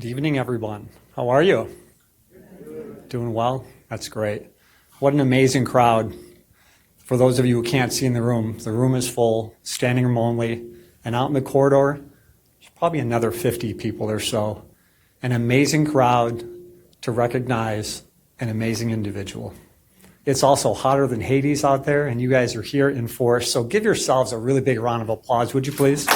Good evening, everyone. How are you? Doing well? That's great. What an amazing crowd. For those of you who can't see in the room is full, standing room only, and out in the corridor, there's probably another 50 people or so. An amazing crowd to recognize an amazing individual. It's also hotter than Hades out there, and you guys are here in force, so give yourselves a really big round of applause, would you please?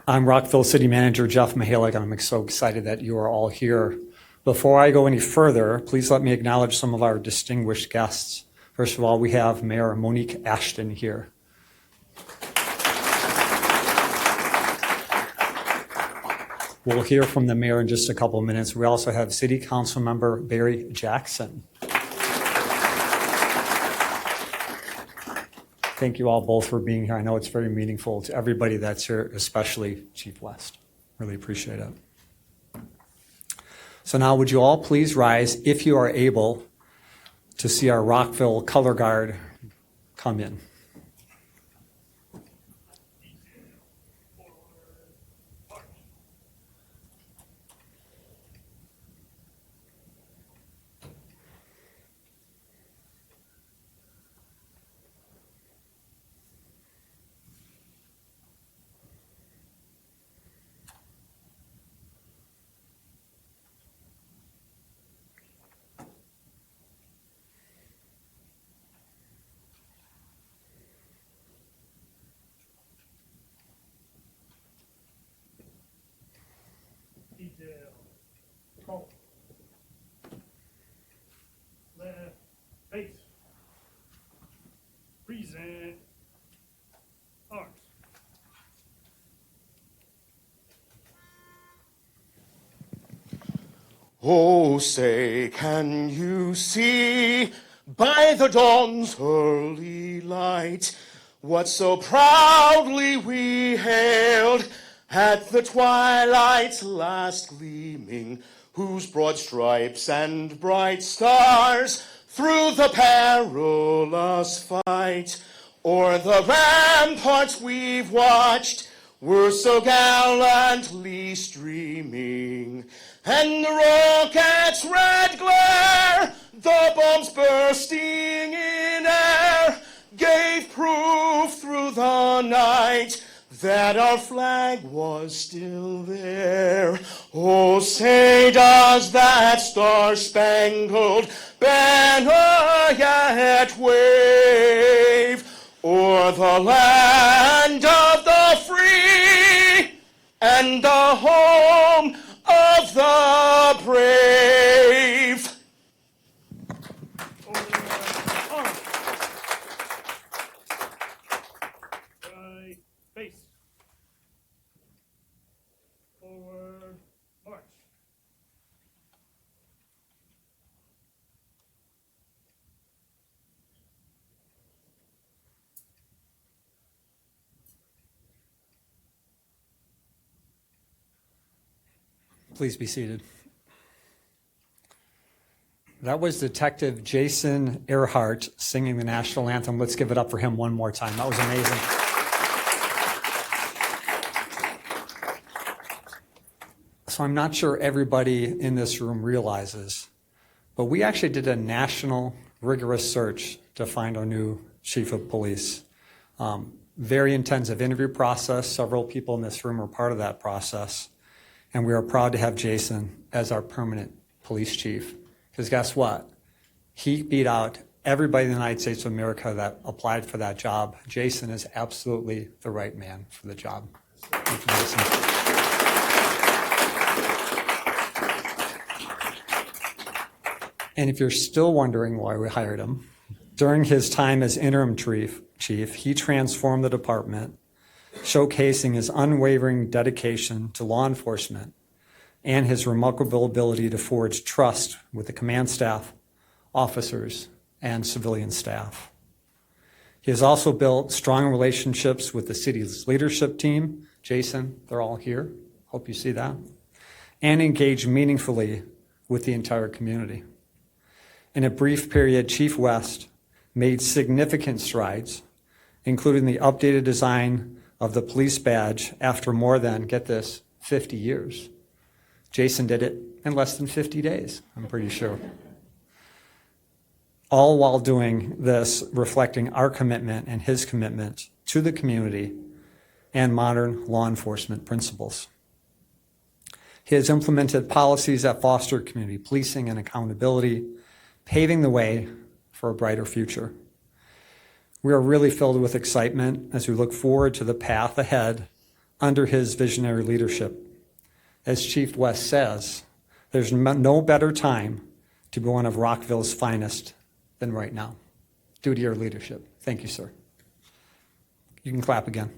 I'm Rockville City Manager Jeff Mihalik, and I'm so excited that you are all here. Before I go any further, please let me acknowledge some of our distinguished guests. First of all, we have Mayor Monique Ashton here. We'll hear from the mayor in just a couple of minutes. We also have City Council Member Barry Jackson. Thank you all both for being here. I know it's very meaningful to everybody that's here, especially Chief West. Really appreciate it. So now would you all please rise if you are able to see our Rockville Color Guard come in. Detail. Call. Left. Face. Present. Arms. Oh, say, can you see by the dawn's early light what so proudly we hailed at the twilight's last gleaming, whose broad stripes and bright stars through the perilous fight o'er the ramparts we've watched were so gallantly streaming, and the rocket's red glare, the bombs bursting in air, gave proof through the night that our flag was still there. Oh, say, does that star-spangled banner yet wave o'er the land of the free and the home of the brave? Right. Face. Forward. March. Please be seated. That was Detective Jason Earhart singing the national anthem. Let's give it up for him one more time. That was amazing. So I'm not sure everybody in this room realizes, but we actually did a national rigorous search to find our new chief of police. Very intensive interview process. Several people in this room are part of that process. And we are proud to have Jason as our permanent police chief. Because guess what? He beat out everybody in the United States of America that applied for that job. Jason is absolutely the right man for the job. Thank you, Jason. And if you're still wondering why we hired him, during his time as interim chief, he transformed the department, showcasing his unwavering dedication to law enforcement and his remarkable ability to forge trust with the command staff, officers, and civilian staff. He has also built strong relationships with the city's leadership team. Jason, they're all here. Hope you see that. And engaged meaningfully with the entire community. In a brief period, Chief West made significant strides, including the updated design of the police badge after more than, get this, 50 years. Jason did it in less than 50 days, I'm pretty sure. All while doing this, reflecting our commitment and his commitment to the community and modern law enforcement principles. He has implemented policies that foster community policing and accountability, paving the way for a brighter future. We are really filled with excitement as we look forward to the path ahead under his visionary leadership. As Chief West says, there's no better time to be one of Rockville's finest than right now, due to your leadership. Thank you, sir. You can clap again.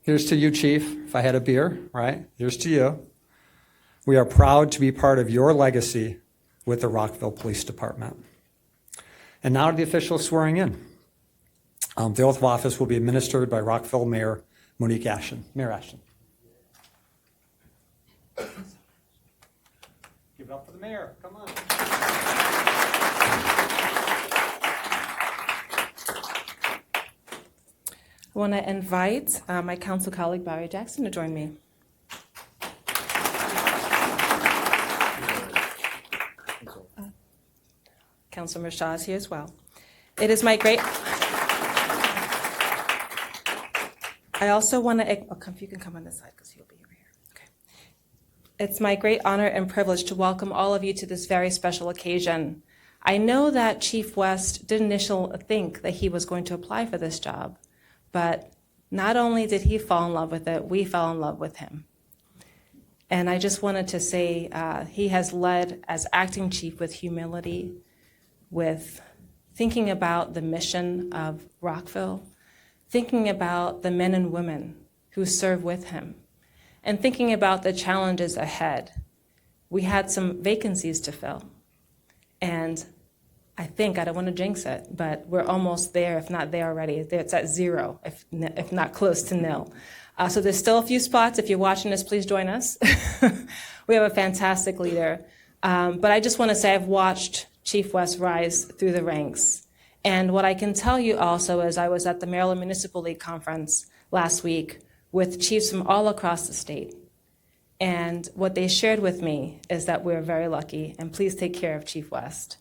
Here's to you, Chief. If I had a beer, right? Here's to you. We are proud to be part of your legacy with the Rockville Police Department. And now to the official swearing in. The oath of office will be administered by Rockville Mayor Monique Ashton. Mayor Ashton. Give it up for the mayor. Come on. I want to invite my council colleague, Barry Jackson, to join me. Councilmember Shaw is here as well. It is my great... I also want to... you can come on this side because you'll be over here. Okay. It's my great honor and privilege to welcome all of you to this very special occasion. I know that Chief West didn't initially think that he was going to apply for this job, but not only did he fall in love with it, we fell in love with him. And I just wanted to say he has led as acting chief with humility, with thinking about the mission of Rockville, thinking about the men and women who serve with him, and thinking about the challenges ahead. We had some vacancies to fill, and I don't want to jinx it, but we're almost there, if not there already. It's at zero, if not close to nil. So there's still a few spots. If you're watching this, please join us. We have a fantastic leader. But I just want to say I've watched Chief West rise through the ranks. And what I can tell you also is I was at the Maryland Municipal League Conference last week with chiefs from all across the state. And what they shared with me is that we're very lucky, and please take care of Chief West.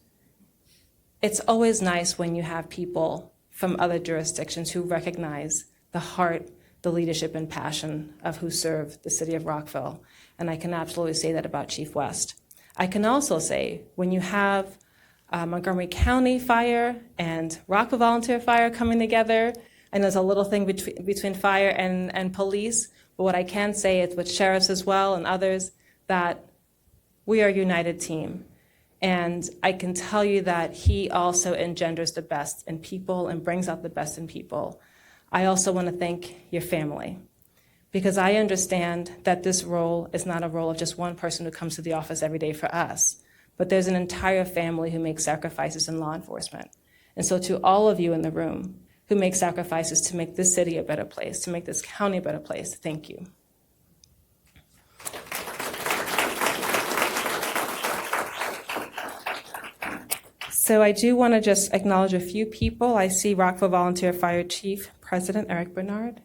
It's always nice when you have people from other jurisdictions who recognize the heart, the leadership, and passion of who serve the city of Rockville. And I can absolutely say that about Chief West. I can also say when you have Montgomery County Fire and Rockville Volunteer Fire coming together, and there's a little thing between fire and police, but what I can say is with sheriffs as well and others, that we are a united team. And I can tell you that he also engenders the best in people and brings out the best in people. I also want to thank your family, because I understand that this role is not a role of just one person who comes to the office every day for us, but there's an entire family who makes sacrifices in law enforcement. And so to all of you in the room who make sacrifices to make this city a better place, to make this county a better place, thank you. So I do want to just acknowledge a few people. I see Rockville Volunteer Fire Chief President Eric Bernard.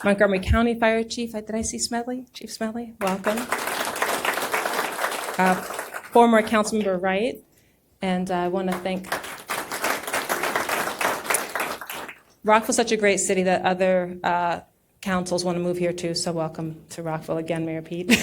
Montgomery County Fire Chief, did I see Smedley? Chief Smedley, welcome. Former Councilmember Wright, and I want to thank Rockville's such a great city that other councils want to move here too, so welcome to Rockville again, Mayor Pete.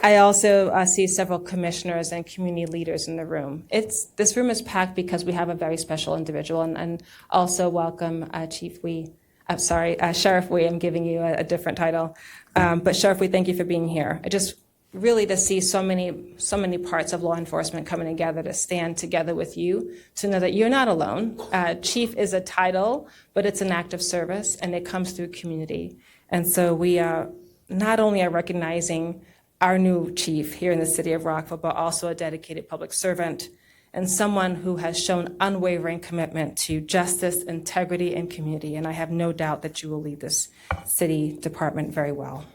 I also see several commissioners and community leaders in the room. This room is packed because we have a very special individual, and also welcome Sheriff Wee. I'm giving you a different title, but Sheriff Wee, thank you for being here. I just really to see so many parts of law enforcement coming together to stand together with you, to know that you're not alone. Chief is a title, but it's an act of service, and it comes through community. And so we not only are recognizing our new chief here in the city of Rockville, but also a dedicated public servant and someone who has shown unwavering commitment to justice, integrity, and community. And I have no doubt that you will lead this city department very well.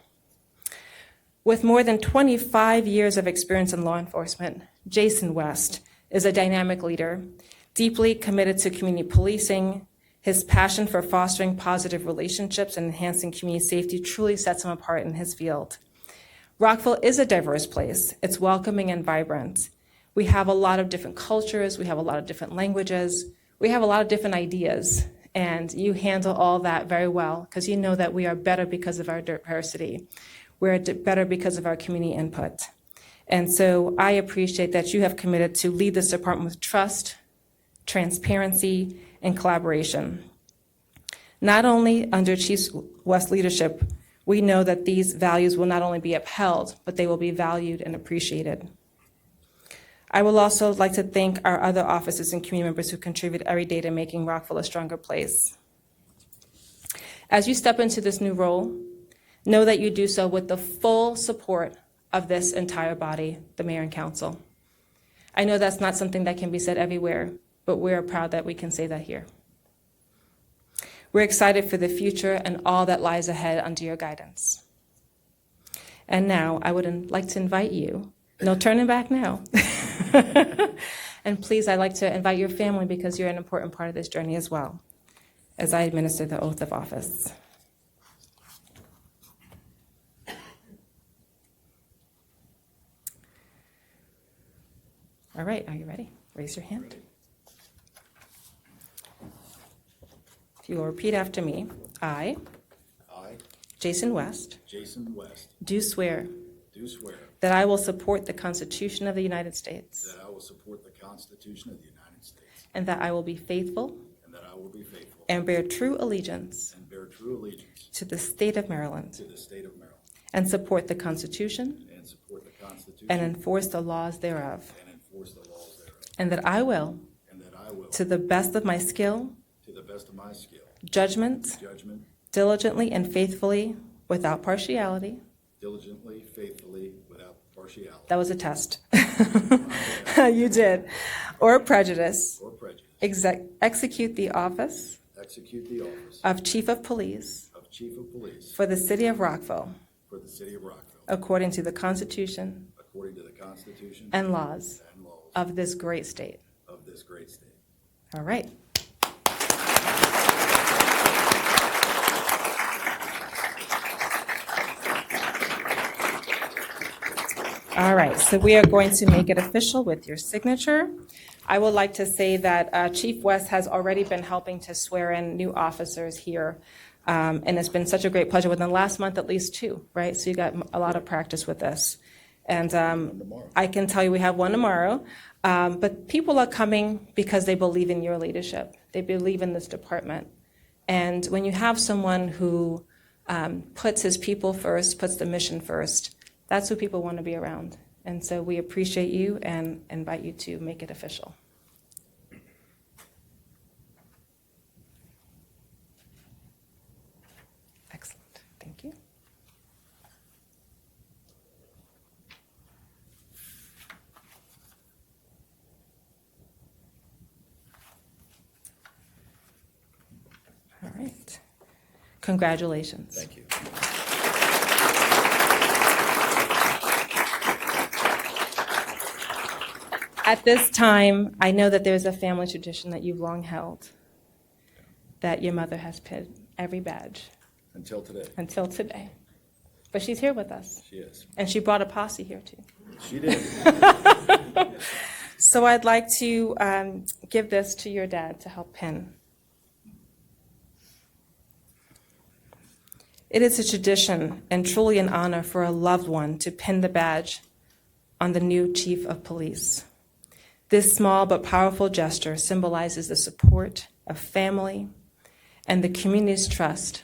With more than 25 years of experience in law enforcement, Jason West is a dynamic leader, deeply committed to community policing. His passion for fostering positive relationships and enhancing community safety truly sets him apart in his field. Rockville is a diverse place. It's welcoming and vibrant. We have a lot of different cultures. We have a lot of different languages. We have a lot of different ideas. And you handle all that very well because you know that we are better because of our diversity. We're better because of our community input. And so I appreciate that you have committed to lead this department with trust, transparency, and collaboration. Not only under Chief West's leadership, we know that these values will not only be upheld, but they will be valued and appreciated. I would also like to thank our other officers and community members who contribute every day to making Rockville a stronger place. As you step into this new role, know that you do so with the full support of this entire body, the mayor and council. I know that's not something that can be said everywhere, but we're proud that we can say that here. We're excited for the future and all that lies ahead under your guidance. And now I would like to invite you, no turning back now. And please, I'd like to invite your family because you're an important part of this journey as well, as I administer the oath of office. All right, are you ready? Raise your hand. If you will repeat after me, I, Jason West, do swear that I will support the Constitution of the United States that I will support the Constitution of the United States and that I will be faithful and that I will be faithful and bear true allegiance and bear true allegiance to the state of Maryland to the state of Maryland and support the Constitution and support the Constitution and enforce the laws thereof, and enforce the laws thereof, and that I will, and that I will, to the best of my skill, to the best of my skill, judgment, judgment, diligently and faithfully, without partiality. diligently, faithfully, without partiality That was a test. You did. Or prejudice. or prejudice, Execute the office execute the office of Chief of Police of Chief of Police for the City of Rockville for the city of Rockville, according to the Constitution according to the Constitution and laws and laws of this great state. of this great state. All right. All right, so we are going to make it official with your signature. I would like to say that Chief West has already been helping to swear in new officers here. And it's been such a great pleasure within the last month, at least 2, right? So you got a lot of practice with this. And I can tell you we have one tomorrow. But people are coming because they believe in your leadership. They believe in this department. And when you have someone who puts his people first, puts the mission first, that's who people want to be around. And so we appreciate you and invite you to make it official. Excellent. Thank you. All right. Congratulations. Thank you. At this time, I know that there's a family tradition that you've long held, that your mother has pinned every badge Until today. until today. But she's here with us, She is. and she brought a posse here too. She did. So I'd like to give this to your dad to help pin. It is a tradition and truly an honor for a loved one to pin the badge on the new chief of police. This small but powerful gesture symbolizes the support of family and the community's trust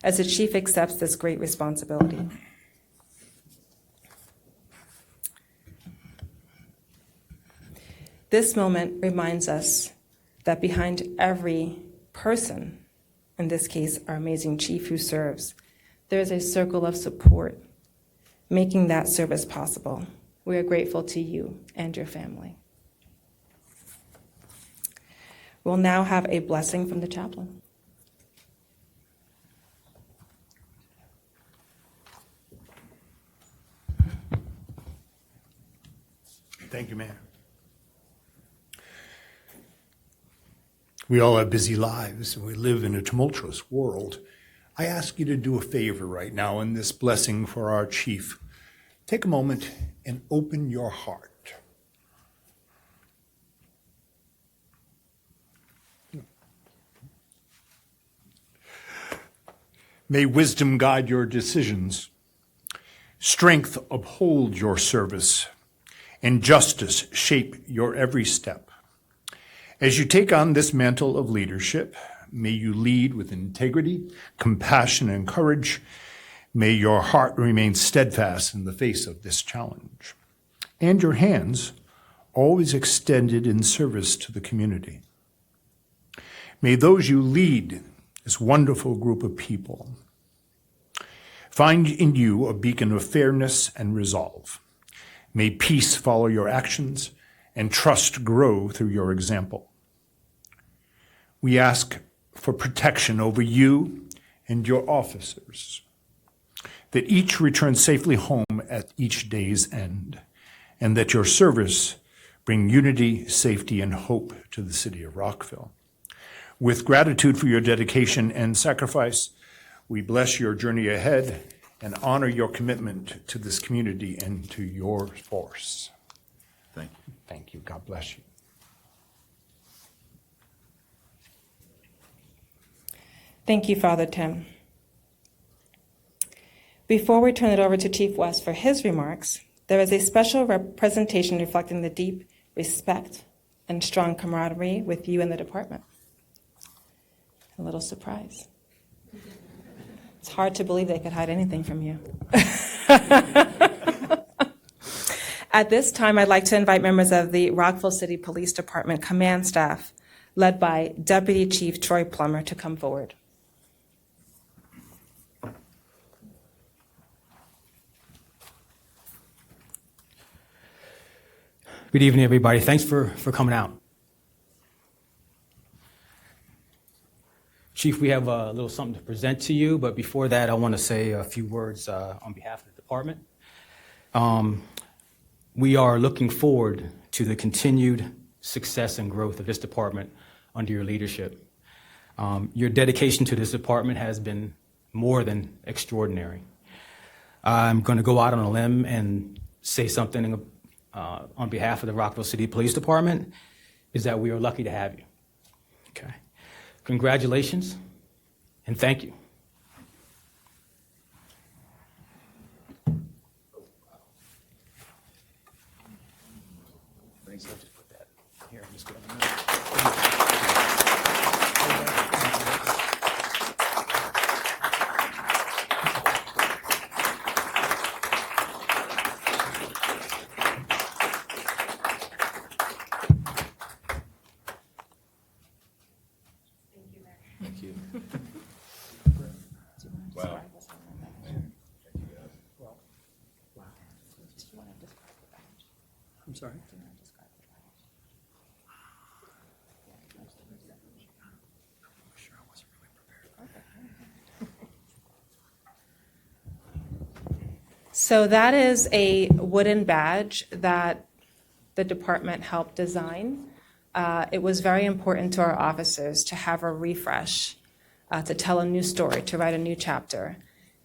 as the chief accepts this great responsibility. This moment reminds us that behind every person, in this case, our amazing chief who serves, there is a circle of support, making that service possible. We are grateful to you and your family. We'll now have a blessing from the chaplain. Thank you, Mayor. We all have busy lives, and we live in a tumultuous world. I ask you to do a favor right now in this blessing for our chief. Take a moment and open your heart. May wisdom guide your decisions, strength uphold your service, and justice shape your every step. As you take on this mantle of leadership, may you lead with integrity, compassion, and courage. May your heart remain steadfast in the face of this challenge, and your hands always extended in service to the community. May those you lead, this wonderful group of people, find in you a beacon of fairness and resolve. May peace follow your actions and trust grow through your example. We ask for protection over you and your officers, that each return safely home at each day's end, and that your service bring unity, safety, and hope to the city of Rockville. With gratitude for your dedication and sacrifice, we bless your journey ahead and honor your commitment to this community and to your force. Thank you. Thank you. God bless you. Thank you, Father Tim. Before we turn it over to Chief West for his remarks, there is a special presentation reflecting the deep respect and strong camaraderie with you and the department. A little surprise. It's hard to believe they could hide anything from you. At this time, I'd like to invite members of the Rockville City Police Department command staff, led by Deputy Chief Troy Plummer, to come forward. Good evening, everybody. Thanks for coming out. Chief, we have a little something to present to you, but before that, I want to say a few words on behalf of the department. We are looking forward to the continued success and growth of this department under your leadership. Your dedication to this department has been more than extraordinary. I'm going to go out on a limb and say something on behalf of the Rockville City Police Department, is that we are lucky to have you. Okay. Congratulations and thank you. Thanks. I'll just put that here. I'm just going Thank you. Wow. I'm sorry. So that is a wooden badge that the department helped design. It was very important to our officers to have a refresh, to tell a new story, to write a new chapter.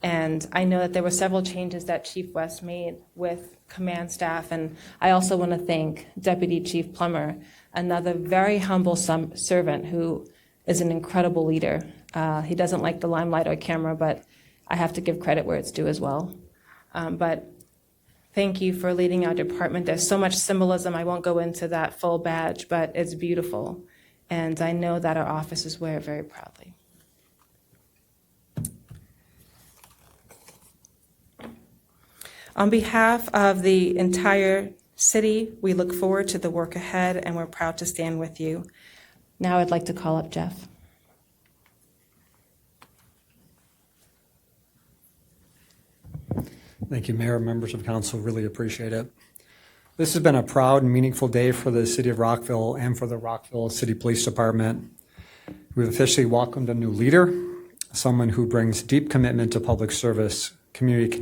And I know that there were several changes that Chief West made with command staff, and I also want to thank Deputy Chief Plummer, another very humble servant who is an incredible leader. He doesn't like the limelight or camera, but I have to give credit where it's due as well. But thank you for leading our department. There's so much symbolism. I won't go into that full badge, but it's beautiful. And I know that our officers wear it very proudly. On behalf of the entire city, we look forward to the work ahead, and we're proud to stand with you. Now I'd like to call up Jeff. Thank you, Mayor, members of council. Really appreciate it. This has been a proud and meaningful day for the city of Rockville and for the Rockville City Police Department. We've officially welcomed a new leader, someone who brings deep commitment to public service, community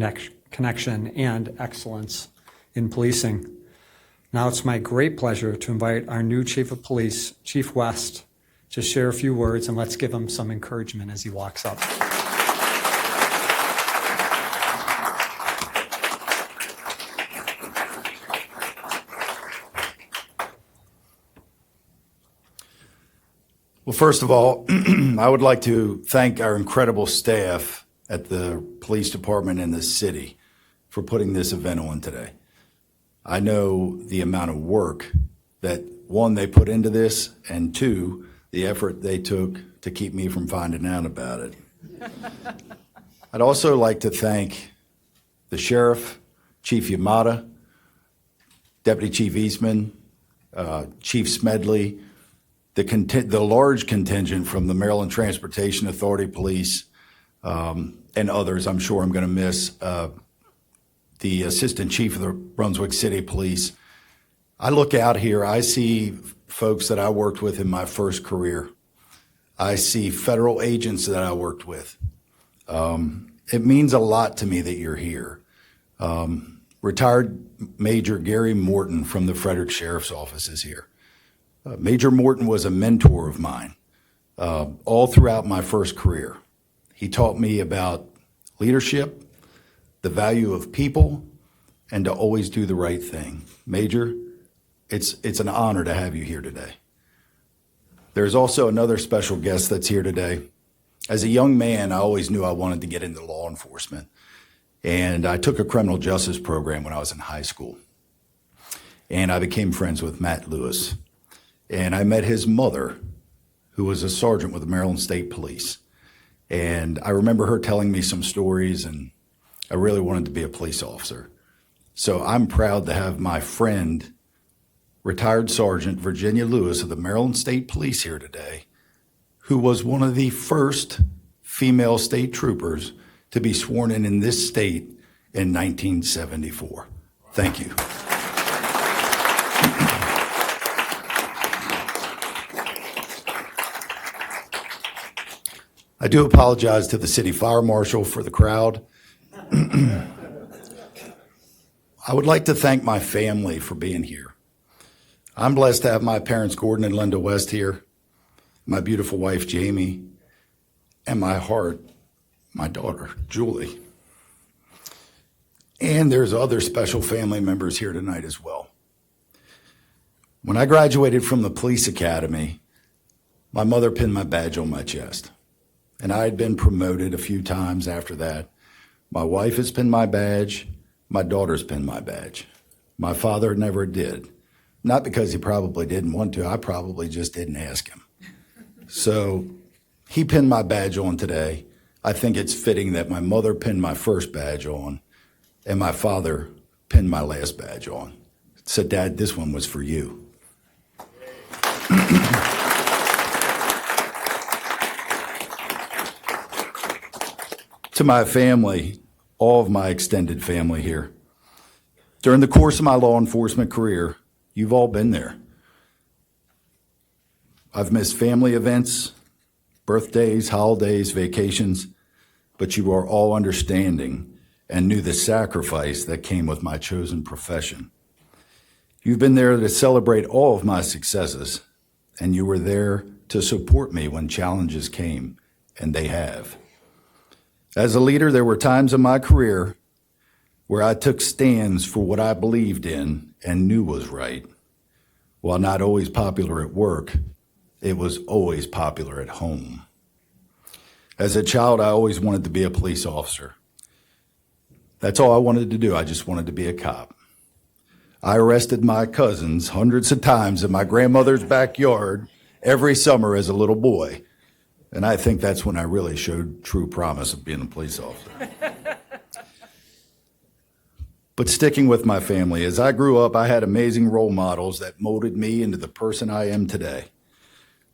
connection, and excellence in policing. Now it's my great pleasure to invite our new Chief of Police, Chief West, to share a few words, and let's give him some encouragement as he walks up. Well, first of all, I would like to thank our incredible staff at the police department and the city for putting this event on today. I know the amount of work that, one, they put into this, and two, the effort they took to keep me from finding out about it. I'd also like to thank the sheriff, Chief Yamada, Deputy Chief Eastman, Chief Smedley, the large contingent from the Maryland Transportation Authority Police, and others I'm sure I'm going to miss, the Assistant Chief of the Brunswick City Police. I look out here, I see folks that I worked with in my first career. I see federal agents that I worked with. It means a lot to me that you're here. Retired Major Gary Morton from the Frederick Sheriff's Office is here. Major Morton was a mentor of mine all throughout my first career. He taught me about leadership, the value of people, and to always do the right thing. Major, it's an honor to have you here today. There's also another special guest that's here today. As a young man, I always knew I wanted to get into law enforcement, and I took a criminal justice program when I was in high school, and I became friends with Matt Lewis. And I met his mother, who was a sergeant with the Maryland State Police. And I remember her telling me some stories, and I really wanted to be a police officer. So I'm proud to have my friend, retired Sergeant Virginia Lewis of the Maryland State Police here today, who was one of the first female state troopers to be sworn in this state in 1974. Thank you. I do apologize to the city fire marshal for the crowd. I would like to thank my family for being here. I'm blessed to have my parents, Gordon and Linda West, here, my beautiful wife, Jamie, and my heart, my daughter, Julie. And there's other special family members here tonight as well. When I graduated from the police academy, my mother pinned my badge on my chest. And I had been promoted a few times after that. My wife has pinned my badge. My daughter's pinned my badge. My father never did. Not because he probably didn't want to. I probably just didn't ask him. So he pinned my badge on today. I think it's fitting that my mother pinned my first badge on and my father pinned my last badge on. Said, Dad, this one was for you. To my family, all of my extended family here. During the course of my law enforcement career, you've all been there. I've missed family events, birthdays, holidays, vacations, but you are all understanding and knew the sacrifice that came with my chosen profession. You've been there to celebrate all of my successes, and you were there to support me when challenges came, and they have. As a leader, there were times in my career where I took stands for what I believed in and knew was right. While not always popular at work, it was always popular at home. As a child, I always wanted to be a police officer. That's all I wanted to do. I just wanted to be a cop. I arrested my cousins hundreds of times in my grandmother's backyard every summer as a little boy. And I think that's when I really showed true promise of being a police officer. But sticking with my family, as I grew up, I had amazing role models that molded me into the person I am today.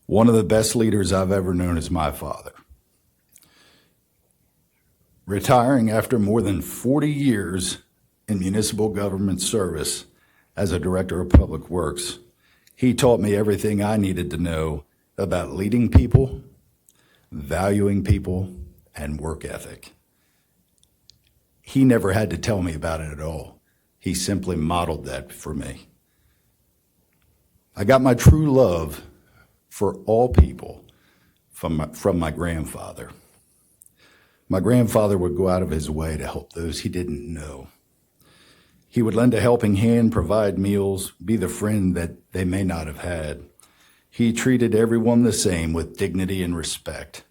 One of the best leaders I've ever known is my father. Retiring after more than 40 years in municipal government service as a director of public works, he taught me everything I needed to know about leading people, valuing people, and work ethic. He never had to tell me about it at all. He simply modeled that for me. I got my true love for all people from my grandfather. My grandfather would go out of his way to help those he didn't know. He would lend a helping hand, provide meals, be the friend that they may not have had. He treated everyone the same with dignity and respect,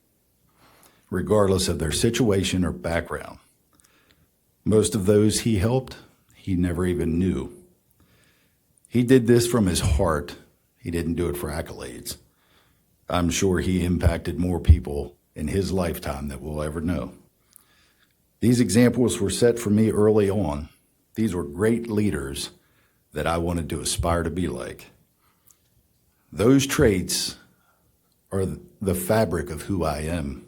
regardless of their situation or background. Most of those he helped, he never even knew. He did this from his heart. He didn't do it for accolades. I'm sure he impacted more people in his lifetime than we'll ever know. These examples were set for me early on. These were great leaders that I wanted to aspire to be like. Those traits are the fabric of who I am.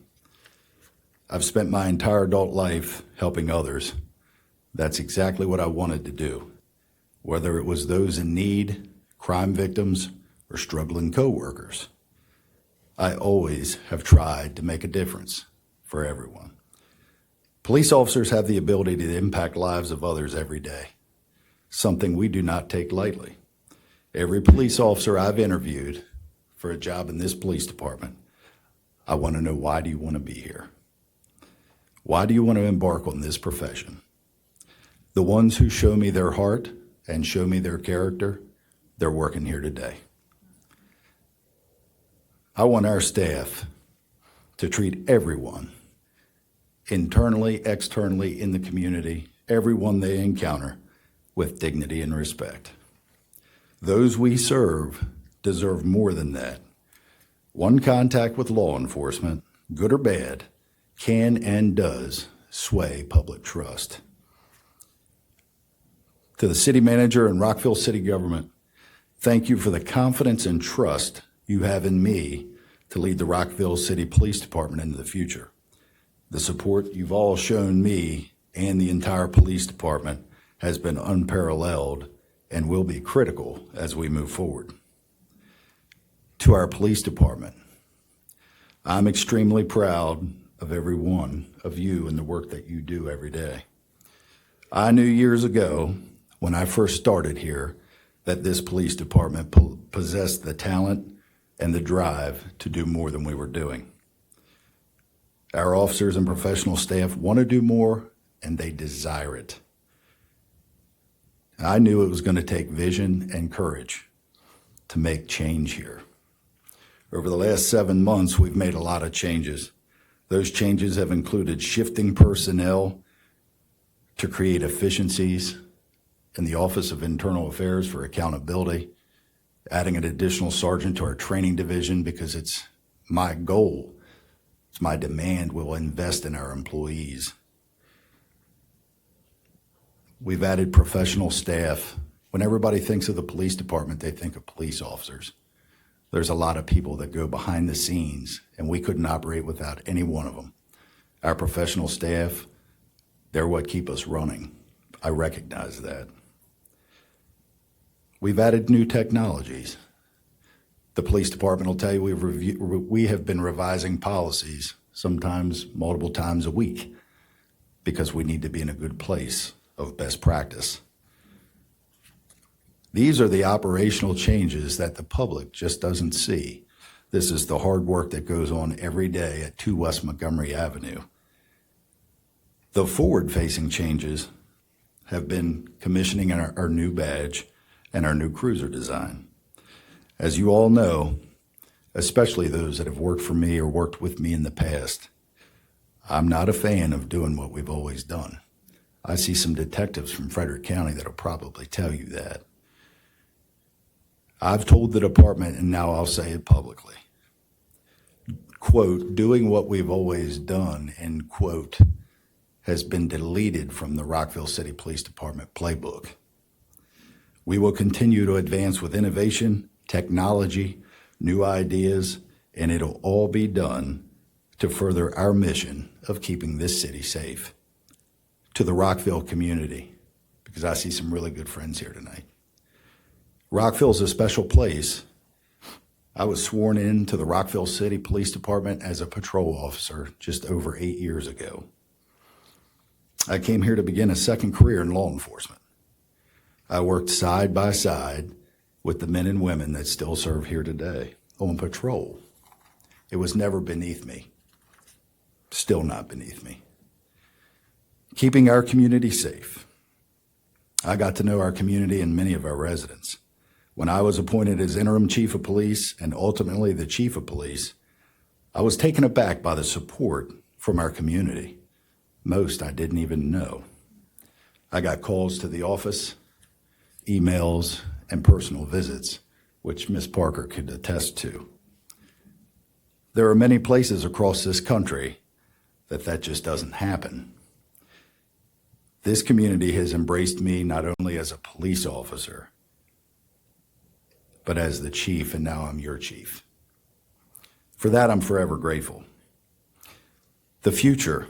I've spent my entire adult life helping others. That's exactly what I wanted to do, whether it was those in need, crime victims, or struggling coworkers. I always have tried to make a difference for everyone. Police officers have the ability to impact lives of others every day, something we do not take lightly. Every police officer I've interviewed for a job in this police department, I want to know, why do you want to be here? Why do you want to embark on this profession? The ones who show me their heart and show me their character, they're working here today. I want our staff to treat everyone, internally, externally, in the community, everyone they encounter, with dignity and respect. Those we serve deserve more than that. One contact with law enforcement, good or bad, can and does sway public trust. To the city manager and Rockville City government, thank you for the confidence and trust you have in me to lead the Rockville City Police Department into the future. The support you've all shown me and the entire police department has been unparalleled and will be critical as we move forward. To our police department, I'm extremely proud of every one of you and the work that you do every day. I knew years ago when I first started here that this police department possessed the talent and the drive to do more than we were doing. Our officers and professional staff want to do more, and they desire it. I knew it was going to take vision and courage to make change here. Over the last 7 months, we've made a lot of changes. Those changes have included shifting personnel to create efficiencies in the Office of Internal Affairs for accountability, adding an additional sergeant to our training division because it's my goal, it's my demand, we'll invest in our employees. We've added professional staff. When everybody thinks of the police department, they think of police officers. There's a lot of people that go behind the scenes, and we couldn't operate without any one of them. Our professional staff, they're what keep us running. I recognize that. We've added new technologies. The police department will tell you we have been revising policies, sometimes multiple times a week, because we need to be in a good place of best practice. These are the operational changes that the public just doesn't see. This is the hard work that goes on every day at 2 West Montgomery Avenue. The forward-facing changes have been commissioning our new badge and our new cruiser design. As you all know, especially those that have worked for me or worked with me in the past, I'm not a fan of doing what we've always done. I see some detectives from Frederick County that'll probably tell you that. I've told the department, and now I'll say it publicly, quote, doing what we've always done, end quote, has been deleted from the Rockville City Police Department playbook. We will continue to advance with innovation, technology, new ideas, and it'll all be done to further our mission of keeping this city safe. To the Rockville community, because I see some really good friends here tonight. Rockville is a special place. I was sworn in to the Rockville City Police Department as a patrol officer just over 8 years ago. I came here to begin a second career in law enforcement. I worked side by side with the men and women that still serve here today on patrol. It was never beneath me. Still not beneath me. Keeping our community safe. I got to know our community and many of our residents. When I was appointed as interim chief of police and ultimately the chief of police, I was taken aback by the support from our community. Most I didn't even know. I got calls to the office, emails, and personal visits, which Ms. Parker could attest to. There are many places across this country that just doesn't happen. This community has embraced me not only as a police officer, but as the chief, and now I'm your chief. For that, I'm forever grateful. The future.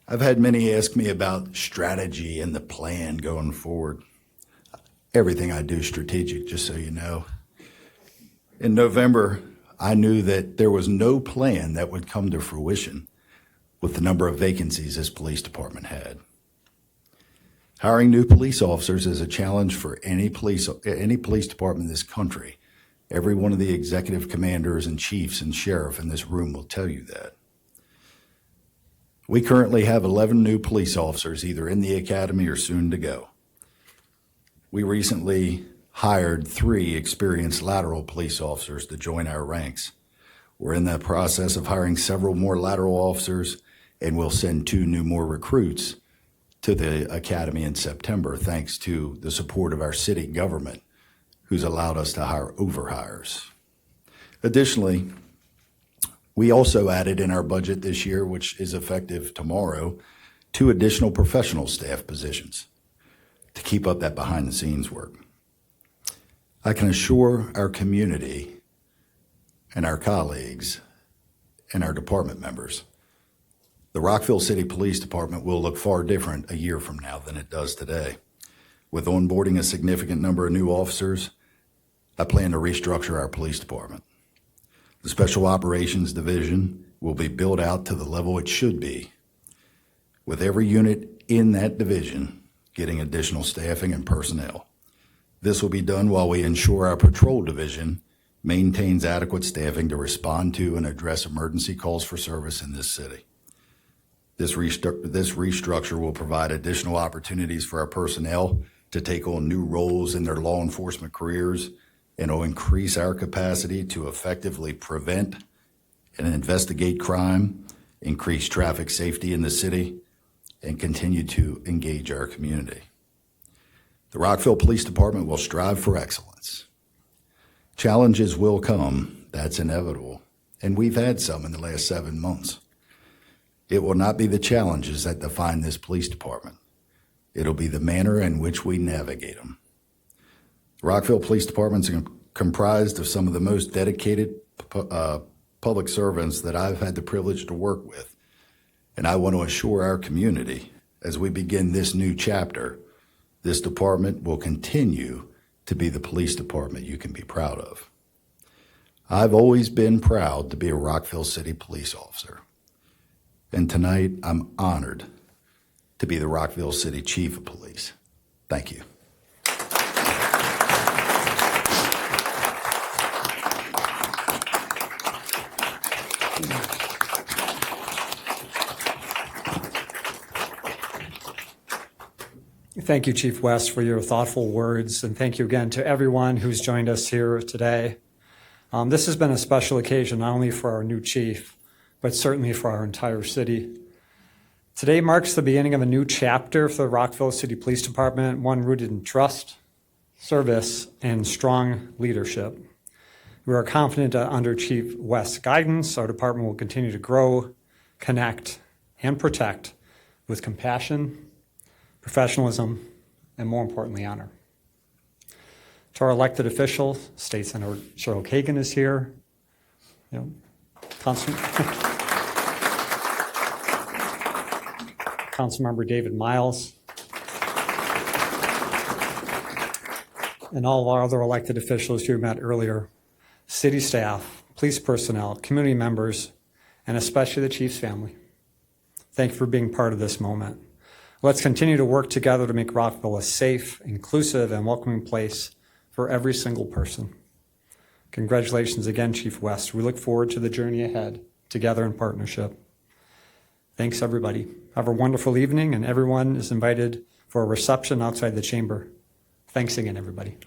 I've had many ask me about strategy and the plan going forward. Everything I do is strategic, just so you know. In November, I knew that there was no plan that would come to fruition with the number of vacancies this police department had. Hiring new police officers is a challenge for any police department in this country. Every one of the executive commanders and chiefs and sheriff in this room will tell you that. We currently have 11 new police officers either in the academy or soon to go. We recently hired 3 experienced lateral police officers to join our ranks. We're in the process of hiring several more lateral officers, and we'll send 2 more recruits to the academy in September, thanks to the support of our city government, who's allowed us to hire overhires. Additionally, we also added in our budget this year, which is effective tomorrow, 2 additional professional staff positions to keep up that behind-the-scenes work. I can assure our community and our colleagues and our department members, the Rockville City Police Department will look far different a year from now than it does today. With onboarding a significant number of new officers, I plan to restructure our police department. The Special Operations Division will be built out to the level it should be, with every unit in that division getting additional staffing and personnel. This will be done while we ensure our patrol division maintains adequate staffing to respond to and address emergency calls for service in this city. This restructure will provide additional opportunities for our personnel to take on new roles in their law enforcement careers, and will increase our capacity to effectively prevent and investigate crime, increase traffic safety in the city, and continue to engage our community. The Rockville Police Department will strive for excellence. Challenges will come, that's inevitable, and we've had some in the last 7 months. It will not be the challenges that define this police department. It'll be the manner in which we navigate them. The Rockville Police Department is comprised of some of the most dedicated public servants that I've had the privilege to work with. And I want to assure our community, as we begin this new chapter, this department will continue to be the police department you can be proud of. I've always been proud to be a Rockville City police officer. And tonight, I'm honored to be the Rockville City Chief of Police. Thank you. Thank you, Chief West, for your thoughtful words, and thank you again to everyone who's joined us here today. This has been a special occasion, not only for our new chief, but certainly for our entire city. Today marks the beginning of a new chapter for the Rockville City Police Department, one rooted in trust, service, and strong leadership. We are confident that under Chief West's guidance, our department will continue to grow, connect, and protect with compassion, professionalism, and more importantly, honor. To our elected officials, State Senator Cheryl Kagan is here. Councilmember David Miles, and all of our other elected officials you met earlier, city staff, police personnel, community members, and especially the Chief's family. Thank you for being part of this moment. Let's continue to work together to make Rockville a safe, inclusive, and welcoming place for every single person. Congratulations again, Chief West. We look forward to the journey ahead, together in partnership. Thanks, everybody. Have a wonderful evening, and everyone is invited for a reception outside the chamber. Thanks again, everybody.